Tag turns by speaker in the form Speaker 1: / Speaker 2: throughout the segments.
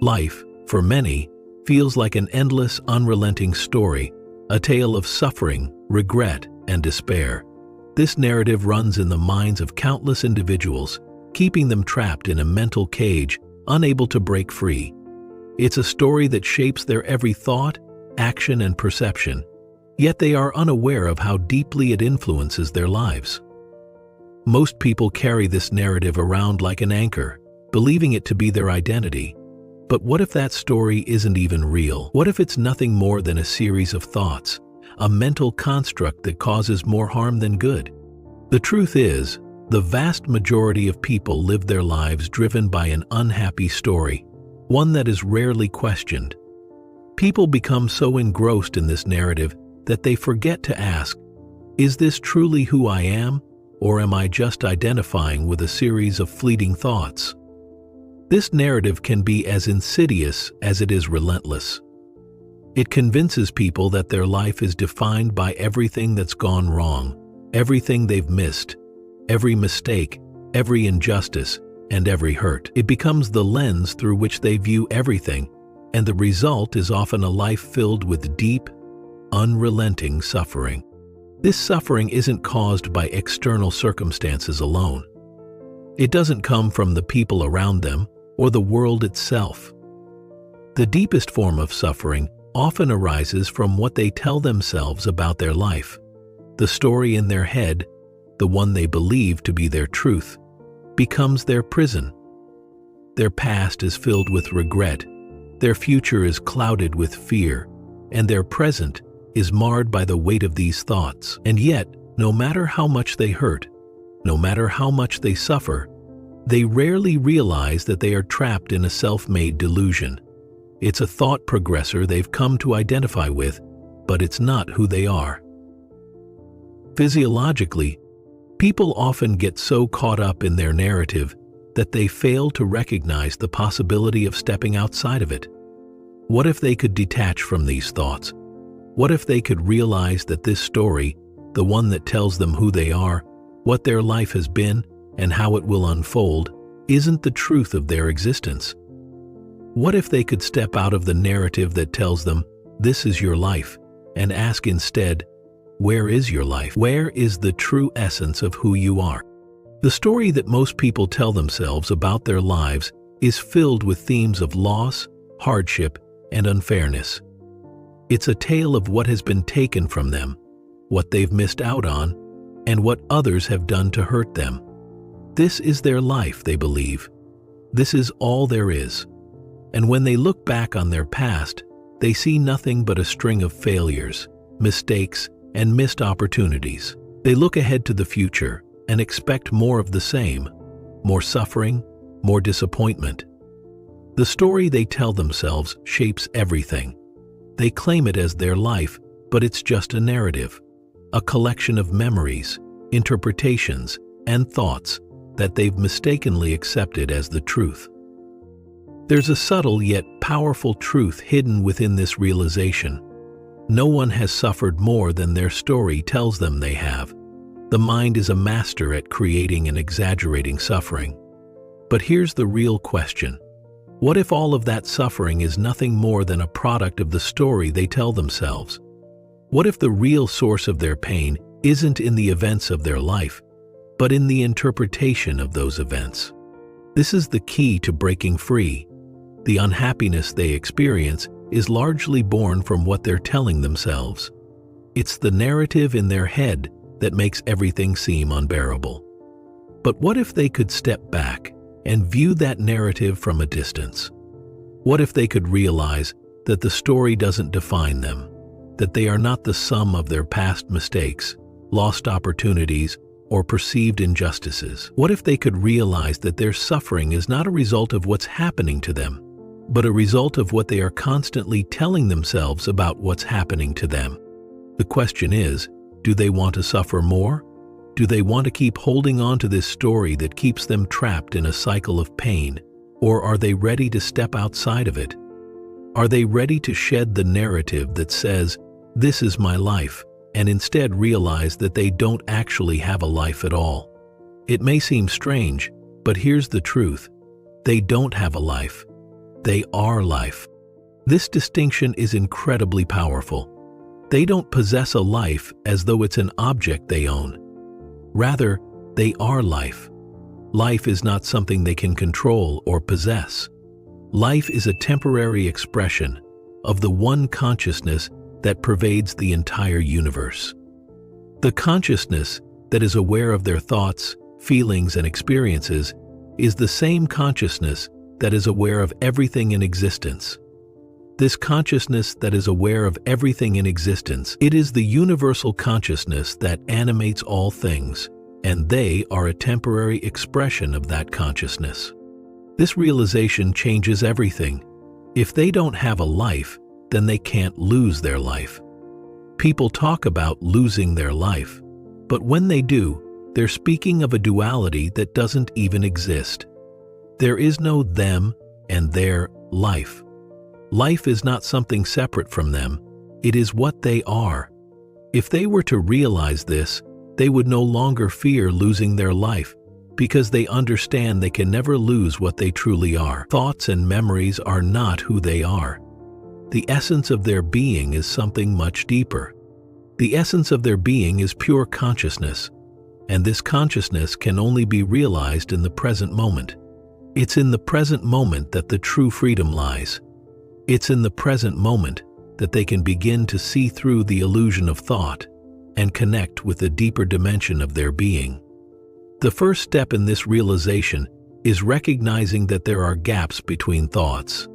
Speaker 1: Life, for many, feels like an endless, unrelenting story, a tale of suffering, regret, and despair. This narrative runs in the minds of countless individuals, keeping them trapped in a mental cage, unable to break free. It's a story that shapes their every thought, action, and perception, yet they are unaware of how deeply it influences their lives. Most people carry this narrative around like an anchor, believing it to be their identity. But what if that story isn't even real? What if it's nothing more than a series of thoughts, a mental construct that causes more harm than good? The truth is, the vast majority of people live their lives driven by an unhappy story, one that is rarely questioned. People become so engrossed in this narrative that they forget to ask, is this truly who I am, or am I just identifying with a series of fleeting thoughts? This narrative can be as insidious as it is relentless. It convinces people that their life is defined by everything that's gone wrong, everything they've missed, every mistake, every injustice, and every hurt. It becomes the lens through which they view everything, and the result is often a life filled with deep, unrelenting suffering. This suffering isn't caused by external circumstances alone. It doesn't come from the people around them or the world itself. The deepest form of suffering often arises from what they tell themselves about their life. The story in their head, the one they believe to be their truth, becomes their prison. Their past is filled with regret, their future is clouded with fear, and their present is marred by the weight of these thoughts. And yet, no matter how much they hurt, no matter how much they suffer, they rarely realize that they are trapped in a self-made delusion. It's a thought progressor they've come to identify with, but it's not who they are. Physiologically, people often get so caught up in their narrative that they fail to recognize the possibility of stepping outside of it. What if they could detach from these thoughts? What if they could realize that this story, the one that tells them who they are, what their life has been, and how it will unfold, isn't the truth of their existence? What if they could step out of the narrative that tells them, this is your life, and ask instead, where is your life? Where is the true essence of who you are? The story that most people tell themselves about their lives is filled with themes of loss, hardship, and unfairness. It's a tale of what has been taken from them, what they've missed out on, and what others have done to hurt them. This is their life, they believe. This is all there is. And when they look back on their past, they see nothing but a string of failures, mistakes, and missed opportunities. They look ahead to the future and expect more of the same, more suffering, more disappointment. The story they tell themselves shapes everything. They claim it as their life, but it's just a narrative, a collection of memories, interpretations, and thoughts that they've mistakenly accepted as the truth. There's a subtle yet powerful truth hidden within this realization. No one has suffered more than their story tells them they have. The mind is a master at creating and exaggerating suffering. But here's the real question. What if all of that suffering is nothing more than a product of the story they tell themselves? What if the real source of their pain isn't in the events of their life, but in the interpretation of those events? This is the key to breaking free. The unhappiness they experience is largely born from what they're telling themselves. It's the narrative in their head that makes everything seem unbearable. But what if they could step back and view that narrative from a distance? What if they could realize that the story doesn't define them, that they are not the sum of their past mistakes, lost opportunities, or perceived injustices? What if they could realize that their suffering is not a result of what's happening to them, but a result of what they are constantly telling themselves about what's happening to them? The question is, do they want to suffer more? Do they want to keep holding on to this story that keeps them trapped in a cycle of pain? Or are they ready to step outside of it? Are they ready to shed the narrative that says, this is my life, and instead realize that they don't actually have a life at all? It may seem strange, but here's the truth. They don't have a life. They are life. This distinction is incredibly powerful. They don't possess a life as though it's an object they own. Rather, they are life. Life is not something they can control or possess. Life is a temporary expression of the one consciousness that pervades the entire universe. The consciousness that is aware of their thoughts, feelings, and experiences is the same consciousness that is aware of everything in existence. This consciousness that is aware of everything in existence, it is the universal consciousness that animates all things, and they are a temporary expression of that consciousness. This realization changes everything. If they don't have a life, then they can't lose their life. People talk about losing their life, but when they do, they're speaking of a duality that doesn't even exist. There is no them and their life. Life is not something separate from them. It is what they are. If they were to realize this, they would no longer fear losing their life because they understand they can never lose what they truly are. Thoughts and memories are not who they are. The essence of their being is something much deeper. The essence of their being is pure consciousness, and this consciousness can only be realized in the present moment. It's in the present moment that the true freedom lies. It's in the present moment that they can begin to see through the illusion of thought and connect with the deeper dimension of their being. The first step in this realization is recognizing that there are gaps between thoughts.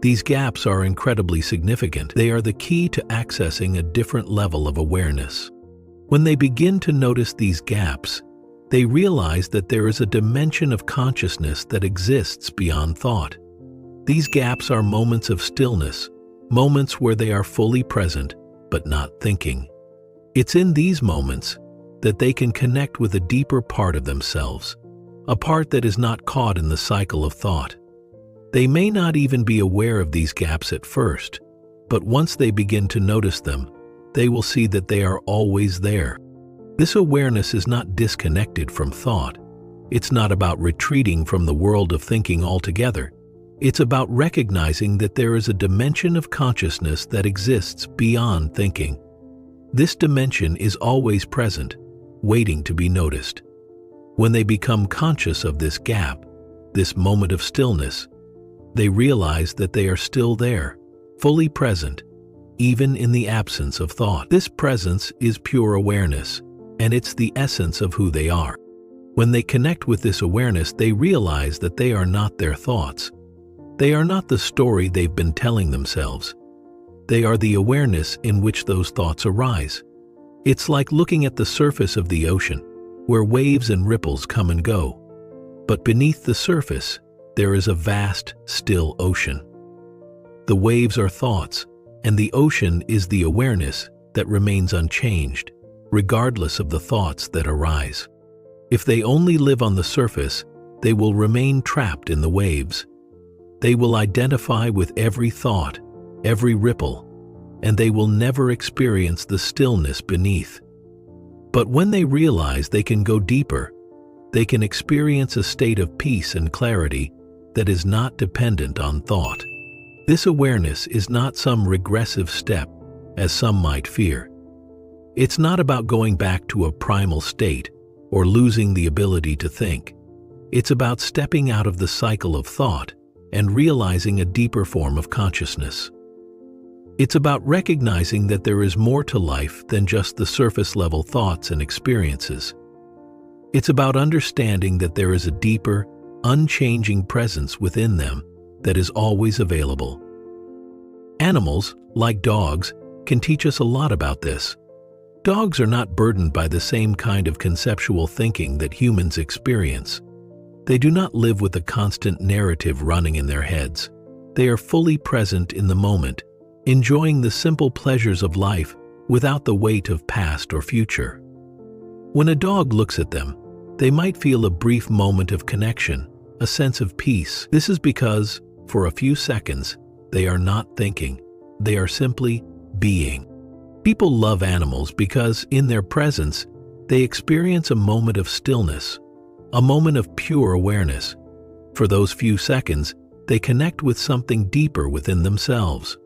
Speaker 1: These gaps are incredibly significant. They are the key to accessing a different level of awareness. When they begin to notice these gaps, they realize that there is a dimension of consciousness that exists beyond thought. These gaps are moments of stillness, moments where they are fully present but not thinking. It's in these moments that they can connect with a deeper part of themselves, a part that is not caught in the cycle of thought. They may not even be aware of these gaps at first, but once they begin to notice them, they will see that they are always there. This awareness is not disconnected from thought. It's not about retreating from the world of thinking altogether. It's about recognizing that there is a dimension of consciousness that exists beyond thinking. This dimension is always present, waiting to be noticed. When they become conscious of this gap, this moment of stillness, they realize that they are still there, fully present, even in the absence of thought. This presence is pure awareness, and it's the essence of who they are. When they connect with this awareness, they realize that they are not their thoughts. They are not the story they've been telling themselves. They are the awareness in which those thoughts arise. It's like looking at the surface of the ocean, where waves and ripples come and go. But beneath the surface, there is a vast, still ocean. The waves are thoughts, and the ocean is the awareness that remains unchanged, regardless of the thoughts that arise. If they only live on the surface, they will remain trapped in the waves. They will identify with every thought, every ripple, and they will never experience the stillness beneath. But when they realize they can go deeper, they can experience a state of peace and clarity that is not dependent on thought. This awareness is not some regressive step, as some might fear. It's not about going back to a primal state or losing the ability to think. It's about stepping out of the cycle of thought and realizing a deeper form of consciousness. It's about recognizing that there is more to life than just the surface-level thoughts and experiences. It's about understanding that there is a deeper, unchanging presence within them that is always available. Animals, like dogs, can teach us a lot about this. Dogs are not burdened by the same kind of conceptual thinking that humans experience. They do not live with a constant narrative running in their heads. They are fully present in the moment, enjoying the simple pleasures of life without the weight of past or future. When a dog looks at them, they might feel a brief moment of connection, a sense of peace. This is because, for a few seconds, they are not thinking. They are simply being. People love animals because, in their presence, they experience a moment of stillness, a moment of pure awareness. For those few seconds, they connect with something deeper within themselves.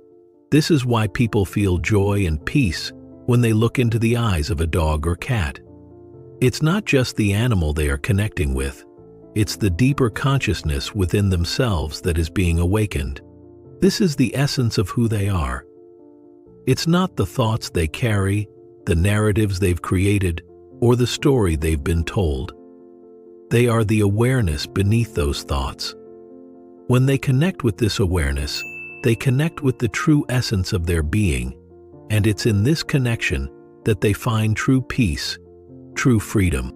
Speaker 1: This is why people feel joy and peace when they look into the eyes of a dog or cat. It's not just the animal they are connecting with. It's the deeper consciousness within themselves that is being awakened. This is the essence of who they are. It's not the thoughts they carry, the narratives they've created, or the story they've been told. They are the awareness beneath those thoughts. When they connect with this awareness, they connect with the true essence of their being, and it's in this connection that they find true peace, true freedom.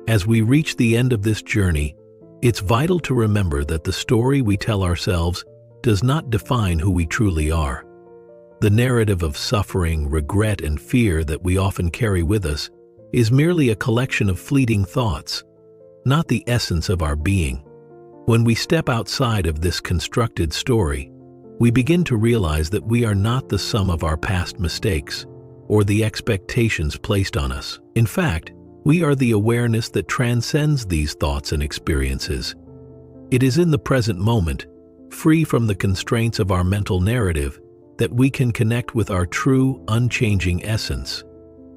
Speaker 1: As we reach the end of this journey, it's vital to remember that the story we tell ourselves does not define who we truly are. The narrative of suffering, regret, and fear that we often carry with us is merely a collection of fleeting thoughts, not the essence of our being. When we step outside of this constructed story, we begin to realize that we are not the sum of our past mistakes or the expectations placed on us. In fact, we are the awareness that transcends these thoughts and experiences. It is in the present moment, free from the constraints of our mental narrative, that we can connect with our true, unchanging essence,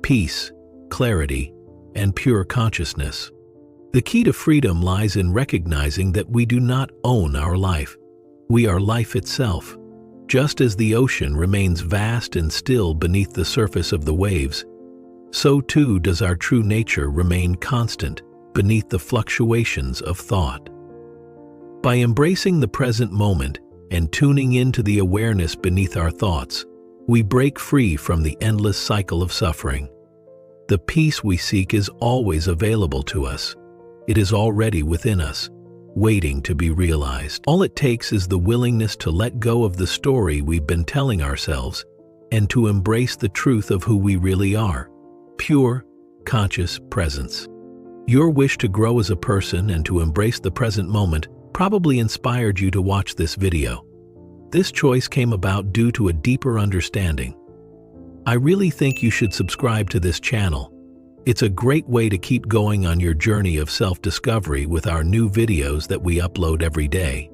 Speaker 1: peace, clarity, and pure consciousness. The key to freedom lies in recognizing that we do not own our life. We are life itself. Just as the ocean remains vast and still beneath the surface of the waves, so too does our true nature remain constant beneath the fluctuations of thought. By embracing the present moment and tuning into the awareness beneath our thoughts, we break free from the endless cycle of suffering. The peace we seek is always available to us. It is already within us, waiting to be realized. All it takes is the willingness to let go of the story we've been telling ourselves and to embrace the truth of who we really are. Pure, conscious presence. Your wish to grow as a person and to embrace the present moment probably inspired you to watch this video. This choice came about due to a deeper understanding. I really think you should subscribe to this channel. It's a great way to keep going on your journey of self-discovery with our new videos that we upload every day.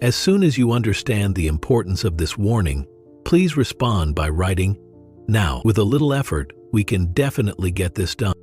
Speaker 1: As soon as you understand the importance of this warning, please respond by writing, "Now." With a little effort, we can definitely get this done.